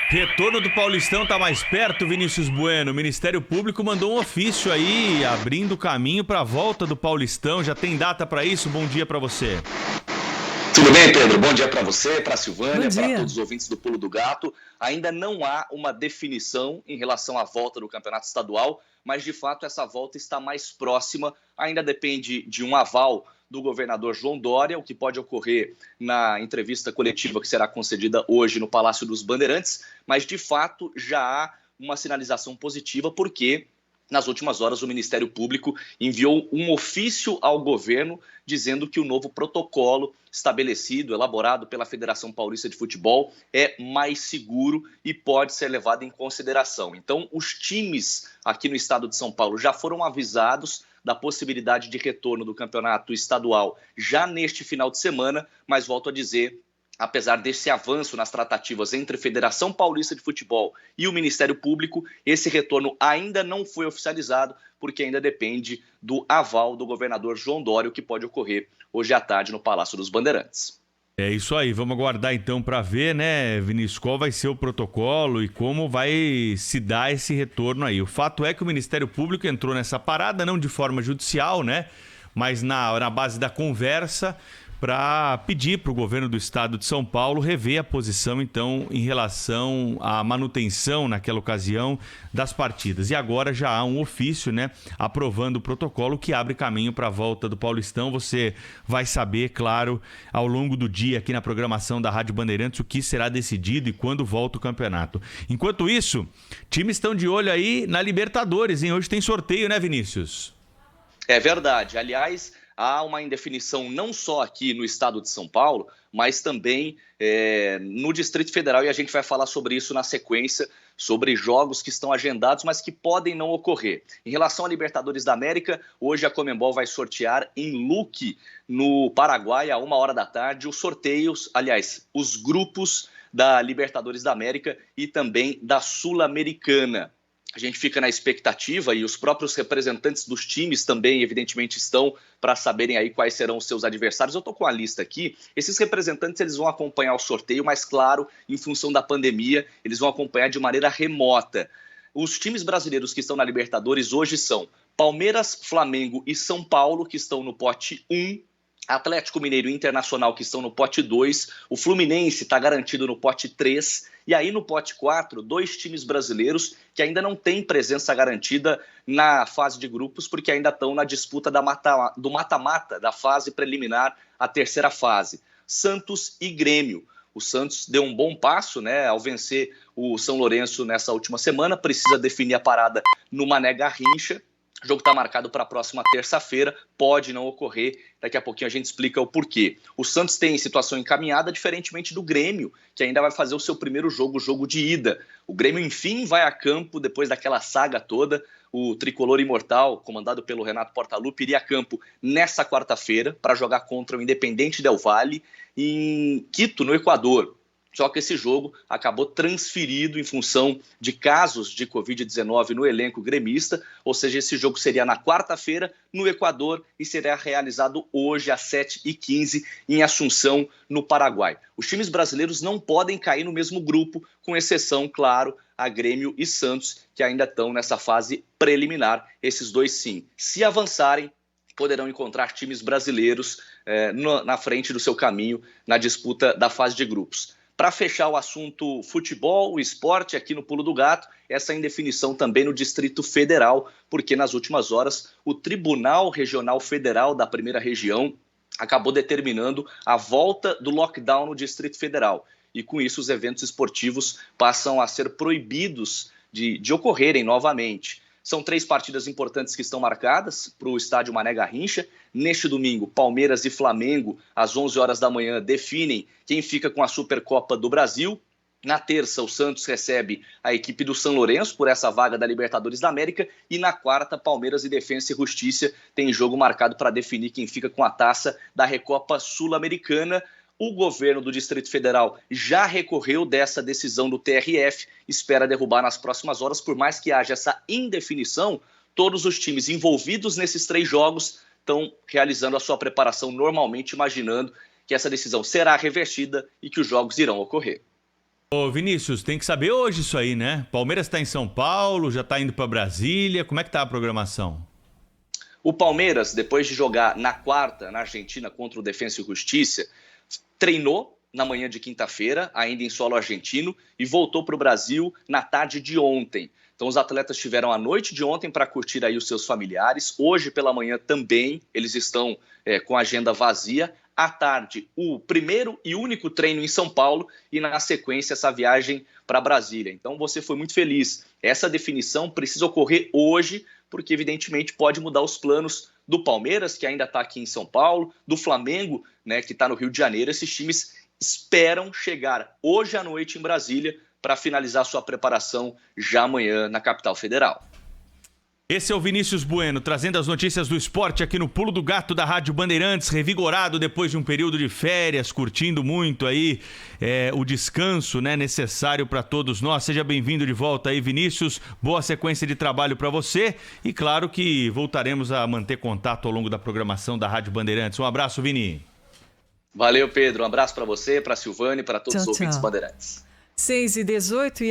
Retorno do Paulistão tá mais perto, Vinícius Bueno. O Ministério Público mandou um ofício aí, abrindo caminho para a volta do Paulistão. Já tem data para isso? Bom dia para você. Tudo bem, Pedro? Bom dia para você, para a Silvânia, para todos os ouvintes do Pulo do Gato. Ainda não há uma definição em relação à volta do Campeonato Estadual, mas de fato essa volta está mais próxima. Ainda depende de um aval do governador João Dória, o que pode ocorrer na entrevista coletiva que será concedida hoje no Palácio dos Bandeirantes, mas de fato já há uma sinalização positiva, porque nas últimas horas o Ministério Público enviou um ofício ao governo dizendo que o novo protocolo estabelecido, elaborado pela Federação Paulista de Futebol, é mais seguro e pode ser levado em consideração. Então, os times aqui no estado de São Paulo já foram avisados da possibilidade de retorno do campeonato estadual já neste final de semana, mas volto a dizer, apesar desse avanço nas tratativas entre a Federação Paulista de Futebol e o Ministério Público, esse retorno ainda não foi oficializado, porque ainda depende do aval do governador João Dória, o que pode ocorrer hoje à tarde no Palácio dos Bandeirantes. É isso aí, vamos aguardar então para ver, né, Vinícius, qual vai ser o protocolo e como vai se dar esse retorno aí. O fato é que o Ministério Público entrou nessa parada, não de forma judicial, né, mas na base da conversa, para pedir para o governo do estado de São Paulo rever a posição, então, em relação à manutenção, naquela ocasião, das partidas. E agora já há um ofício, né, aprovando o protocolo que abre caminho para a volta do Paulistão. Você vai saber, claro, ao longo do dia aqui na programação da Rádio Bandeirantes o que será decidido e quando volta o campeonato. Enquanto isso, times estão de olho aí na Libertadores, hein? Hoje tem sorteio, né, Vinícius? É verdade. Aliás, há uma indefinição não só aqui no estado de São Paulo, mas também no Distrito Federal, e a gente vai falar sobre isso na sequência, sobre jogos que estão agendados, mas que podem não ocorrer. Em relação à Libertadores da América, hoje a Conmebol vai sortear em Luque, no Paraguai, a 1h da tarde, os sorteios, aliás, os grupos da Libertadores da América e também da Sul-Americana. A gente fica na expectativa e os próprios representantes dos times também, evidentemente, estão para saberem aí quais serão os seus adversários. Eu estou com a lista aqui. Esses representantes eles vão acompanhar o sorteio, mas, claro, em função da pandemia, eles vão acompanhar de maneira remota. Os times brasileiros que estão na Libertadores hoje são Palmeiras, Flamengo e São Paulo, que estão no pote 1. Atlético Mineiro e Internacional, que estão no pote 2, o Fluminense está garantido no pote 3, e aí no pote 4, 2 times brasileiros que ainda não têm presença garantida na fase de grupos, porque ainda estão na disputa do mata-mata, da fase preliminar, a terceira fase. Santos e Grêmio. O Santos deu um bom passo, né, ao vencer o São Lourenço nessa última semana, precisa definir a parada no Mané Garrincha. O jogo está marcado para a próxima terça-feira, pode não ocorrer, daqui a pouquinho a gente explica o porquê. O Santos tem situação encaminhada, diferentemente do Grêmio, que ainda vai fazer o seu primeiro jogo, o jogo de ida. O Grêmio, enfim, vai a campo depois daquela saga toda. O tricolor imortal, comandado pelo Renato Portaluppi, iria a campo nessa quarta-feira para jogar contra o Independente Del Valle em Quito, no Equador. Só que esse jogo acabou transferido em função de casos de Covid-19 no elenco gremista, ou seja, esse jogo seria na quarta-feira no Equador e será realizado hoje às 7h15 em Assunção, no Paraguai. Os times brasileiros não podem cair no mesmo grupo, com exceção, claro, a Grêmio e Santos, que ainda estão nessa fase preliminar. Esses dois sim, se avançarem, poderão encontrar times brasileiros na frente do seu caminho na disputa da fase de grupos. Para fechar o assunto futebol, o esporte aqui no Pulo do Gato, essa indefinição também no Distrito Federal, porque nas últimas horas o Tribunal Regional Federal da Primeira Região acabou determinando a volta do lockdown no Distrito Federal. E com isso os eventos esportivos passam a ser proibidos de ocorrerem novamente. São 3 partidas importantes que estão marcadas para o estádio Mané Garrincha. Neste domingo, Palmeiras e Flamengo, às 11 horas da manhã, definem quem fica com a Supercopa do Brasil. Na terça, o Santos recebe a equipe do São Lourenço por essa vaga da Libertadores da América. E na quarta, Palmeiras e Defensa e Justiça têm jogo marcado para definir quem fica com a taça da Recopa Sul-Americana. O governo do Distrito Federal já recorreu dessa decisão do TRF, espera derrubar nas próximas horas. Por mais que haja essa indefinição, todos os times envolvidos nesses 3 jogos estão realizando a sua preparação normalmente, imaginando que essa decisão será revertida e que os jogos irão ocorrer. Ô Vinícius, tem que saber hoje isso aí, né? Palmeiras está em São Paulo, já está indo para Brasília. Como é que tá a programação? O Palmeiras, depois de jogar na quarta, na Argentina, contra o Defensa e Justiça, treinou na manhã de quinta-feira, ainda em solo argentino, e voltou para o Brasil na tarde de ontem. Então os atletas tiveram a noite de ontem para curtir aí os seus familiares. Hoje pela manhã também eles estão com a agenda vazia. À tarde, o primeiro e único treino em São Paulo e na sequência essa viagem para Brasília. Então você foi muito feliz. Essa definição precisa ocorrer hoje, porque evidentemente pode mudar os planos do Palmeiras, que ainda está aqui em São Paulo, do Flamengo, né, que está no Rio de Janeiro. Esses times esperam chegar hoje à noite em Brasília para finalizar sua preparação já amanhã na capital federal. Esse é o Vinícius Bueno, trazendo as notícias do esporte aqui no Pulo do Gato da Rádio Bandeirantes, revigorado depois de um período de férias, curtindo muito aí o descanso, né, necessário para todos nós. Seja bem-vindo de volta aí, Vinícius. Boa sequência de trabalho para você e claro que voltaremos a manter contato ao longo da programação da Rádio Bandeirantes. Um abraço, Vini. Valeu, Pedro. Um abraço para você, para a Silvane e para todos os ouvintes bandeirantes. 6h18